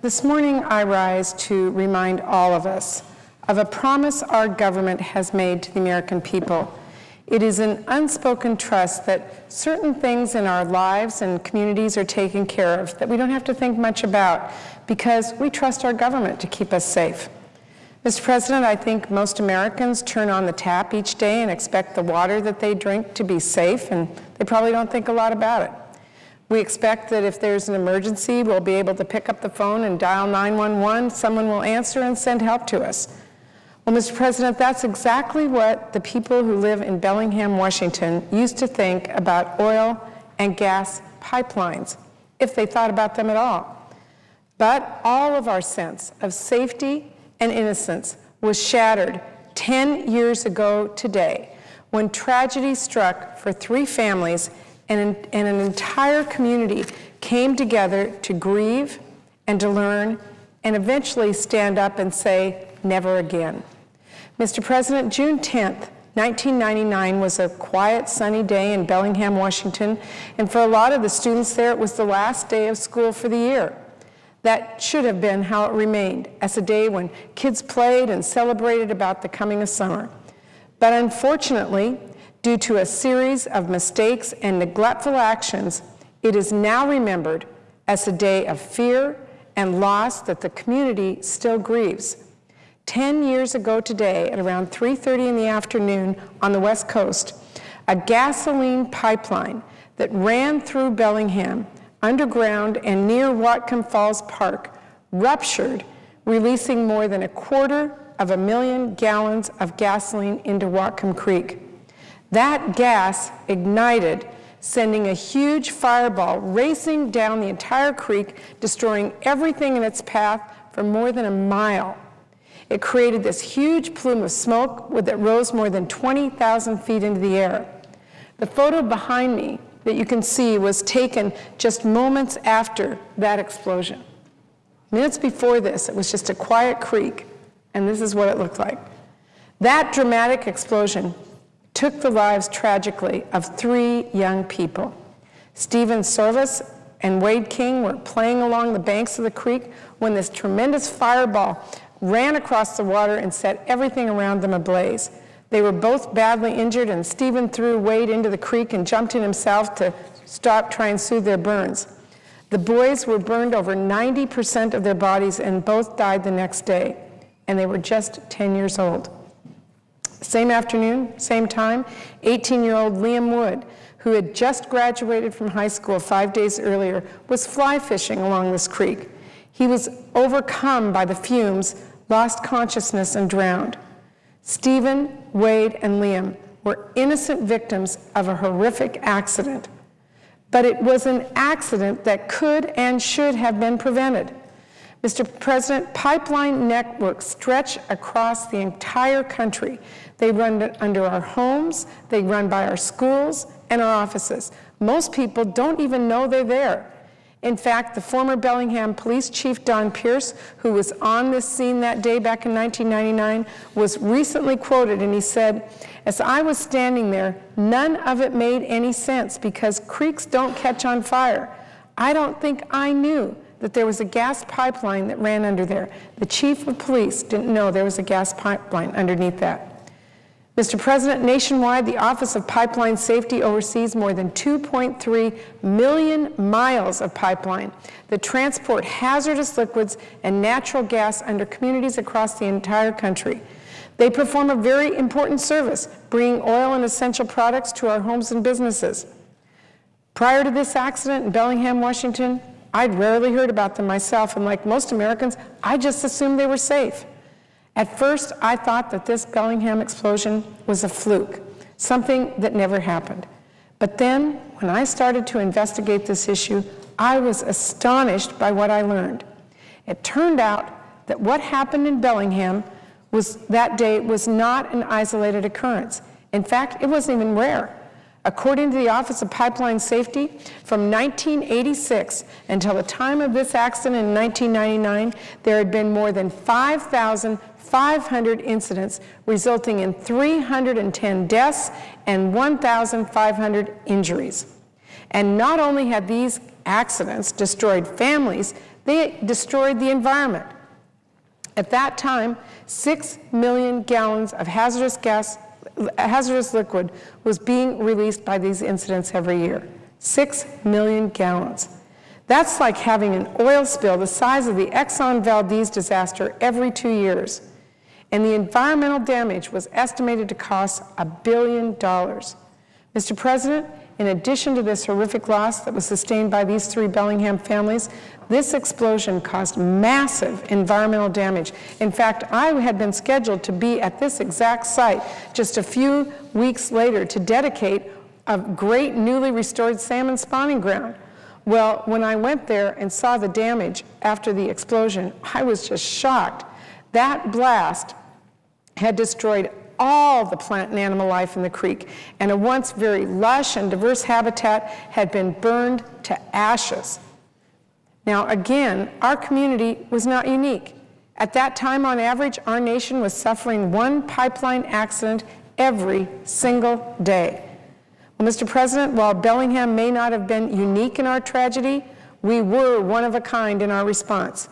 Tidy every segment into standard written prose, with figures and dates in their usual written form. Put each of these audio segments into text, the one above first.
This morning I rise to remind all of us of a promise our government has made to the American people. It is an unspoken trust that certain things in our lives and communities are taken care of that we don't have to think much about because we trust our government to keep us safe. Mr. President, I think most Americans turn on the tap each day and expect the water that they drink to be safe, and they probably don't think a lot about it. We expect that if there's an emergency, we'll be able to pick up the phone and dial 911, someone will answer and send help to us. Well, Mr. President, that's exactly what the people who live in Bellingham, Washington used to think about oil and gas pipelines, if they thought about them at all. But all of our sense of safety and innocence was shattered 10 years ago today when tragedy struck for 3 families and an entire community came together to grieve and to learn and eventually stand up and say, never again. Mr. President, June 10th, 1999 was a quiet, sunny day in Bellingham, Washington, and for a lot of the students there, it was the last day of school for the year. That should have been how it remained, as a day when kids played and celebrated about the coming of summer. But unfortunately, due to a series of mistakes and neglectful actions, it is now remembered as a day of fear and loss that the community still grieves. 10 years ago today, at around 3:30 in the afternoon on the West Coast, a gasoline pipeline that ran through Bellingham, underground and near Whatcom Falls Park, ruptured, releasing more than 250,000 gallons of gasoline into Whatcom Creek. That gas ignited, sending a huge fireball racing down the entire creek, destroying everything in its path for more than a mile. It created this huge plume of smoke that rose more than 20,000 feet into the air. The photo behind me that you can see was taken just moments after that explosion. Minutes before this, it was just a quiet creek, and this is what it looked like. That dramatic explosion took the lives tragically of 3 young people. Stephen Service and Wade King were playing along the banks of the creek when this tremendous fireball ran across the water and set everything around them ablaze. They were both badly injured, and Stephen threw Wade into the creek and jumped in himself to try and soothe their burns. The boys were burned over 90% of their bodies and both died the next day, and they were just 10 years old. Same afternoon, same time, 18-year-old Liam Wood, who had just graduated from high school 5 days earlier, was fly fishing along this creek. He was overcome by the fumes, lost consciousness, and drowned. Stephen, Wade, and Liam were innocent victims of a horrific accident. But it was an accident that could and should have been prevented. Mr. President, pipeline networks stretch across the entire country. They run under our homes, they run by our schools and our offices. Most people don't even know they're there. In fact, the former Bellingham Police Chief Don Pierce, who was on this scene that day back in 1999, was recently quoted, and he said, "As I was standing there, none of it made any sense because creeks don't catch on fire. I don't think I knew that there was a gas pipeline that ran under there. The chief of police didn't know there was a gas pipeline underneath that." Mr. President, nationwide, the Office of Pipeline Safety oversees more than 2.3 million miles of pipeline that transport hazardous liquids and natural gas under communities across the entire country. They perform a very important service, bringing oil and essential products to our homes and businesses. Prior to this accident in Bellingham, Washington, I'd rarely heard about them myself, and like most Americans, I just assumed they were safe. At first, I thought that this Bellingham explosion was a fluke, something that never happened. But then, when I started to investigate this issue, I was astonished by what I learned. It turned out that what happened in Bellingham that day was not an isolated occurrence. In fact, it wasn't even rare. According to the Office of Pipeline Safety, from 1986 until the time of this accident in 1999, there had been more than 5,500 incidents, resulting in 310 deaths and 1,500 injuries. And not only had these accidents destroyed families, They destroyed the environment. At that time, 6 million gallons of hazardous liquid was being released by these incidents every year. 6 million gallons. That's like having an oil spill the size of the Exxon Valdez disaster every 2 years. And the environmental damage was estimated to cost $1 billion. Mr. President, in addition to this horrific loss that was sustained by these 3 Bellingham families, this explosion caused massive environmental damage. In fact, I had been scheduled to be at this exact site just a few weeks later to dedicate a great newly restored salmon spawning ground. Well, when I went there and saw the damage after the explosion, I was just shocked. That blast had destroyed all the plant and animal life in the creek, and a once very lush and diverse habitat had been burned to ashes. Now, again, our community was not unique. At that time, on average, our nation was suffering 1 pipeline accident every single day. Well, Mr. President, while Bellingham may not have been unique in our tragedy, we were one of a kind in our response.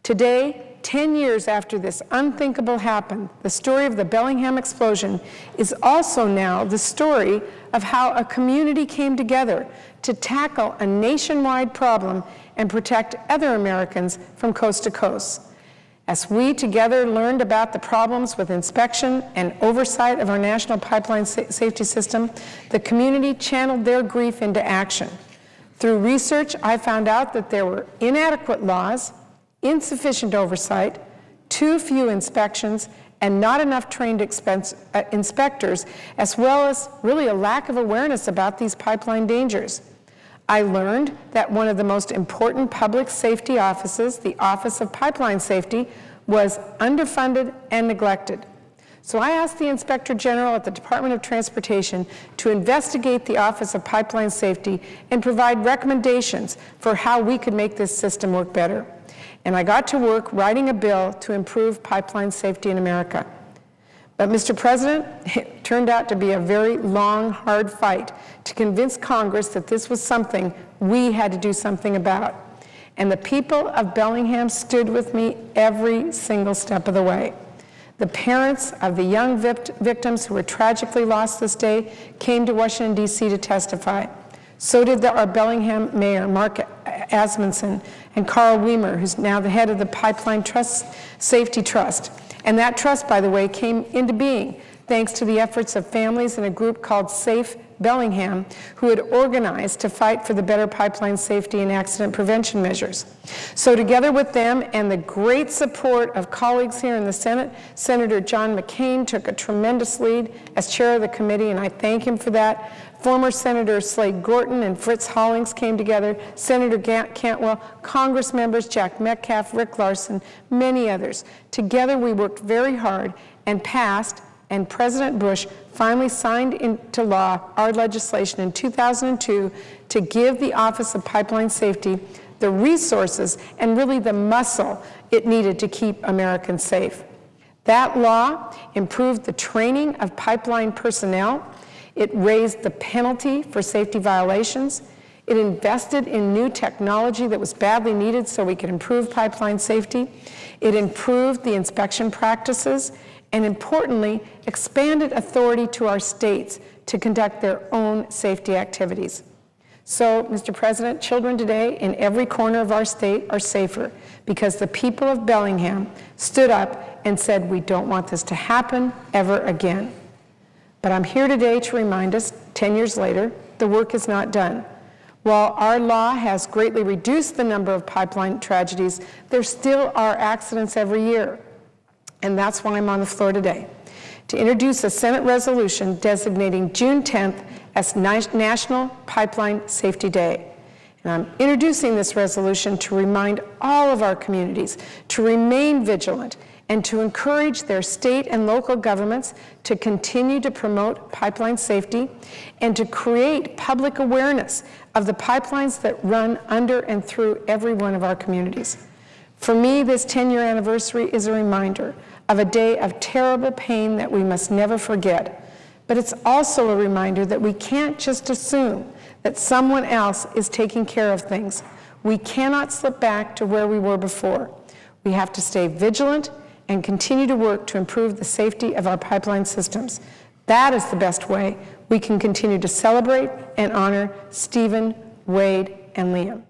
Today, 10 years after this unthinkable happened, the story of the Bellingham explosion is also now the story of how a community came together to tackle a nationwide problem and protect other Americans from coast to coast. As we together learned about the problems with inspection and oversight of our national pipeline safety system, the community channeled their grief into action. Through research, I found out that there were inadequate laws, insufficient oversight, too few inspections, and not enough trained inspectors, as well as really a lack of awareness about these pipeline dangers. I learned that one of the most important public safety offices, the Office of Pipeline Safety, was underfunded and neglected. So I asked the Inspector General at the Department of Transportation to investigate the Office of Pipeline Safety and provide recommendations for how we could make this system work better. And I got to work writing a bill to improve pipeline safety in America. But Mr. President, it turned out to be a very long, hard fight to convince Congress that this was something we had to do something about. And the people of Bellingham stood with me every single step of the way. The parents of the young victims who were tragically lost this day came to Washington, D.C. to testify. So did our Bellingham Mayor, Mark Asmunsen, and Carl Weimer, who's now the head of the Pipeline Safety Trust. And that trust, by the way, came into being thanks to the efforts of families in a group called Safe Bellingham, who had organized to fight for the better pipeline safety and accident prevention measures. So together with them and the great support of colleagues here in the Senate, Senator John McCain took a tremendous lead as chair of the committee, and I thank him for that. Former Senator Slade Gorton and Fritz Hollings came together, Senator Cantwell, Congress members Jack Metcalf, Rick Larson, many others. Together we worked very hard and passed, and President Bush finally signed into law our legislation in 2002 to give the Office of Pipeline Safety the resources and really the muscle it needed to keep Americans safe. That law improved the training of pipeline personnel. It raised the penalty for safety violations. It invested in new technology that was badly needed so we could improve pipeline safety. It improved the inspection practices and, importantly, expanded authority to our states to conduct their own safety activities. So, Mr. President, children today in every corner of our state are safer because the people of Bellingham stood up and said, we don't want this to happen ever again. But I'm here today to remind us, 10 years later, the work is not done. While our law has greatly reduced the number of pipeline tragedies, there still are accidents every year. And that's why I'm on the floor today, to introduce a Senate resolution designating June 10th as National Pipeline Safety Day. And I'm introducing this resolution to remind all of our communities to remain vigilant and to encourage their state and local governments to continue to promote pipeline safety and to create public awareness of the pipelines that run under and through every one of our communities. For me, this 10-year anniversary is a reminder of a day of terrible pain that we must never forget. But it's also a reminder that we can't just assume that someone else is taking care of things. We cannot slip back to where we were before. We have to stay vigilant and continue to work to improve the safety of our pipeline systems. That is the best way we can continue to celebrate and honor Stephen, Wade, and Liam.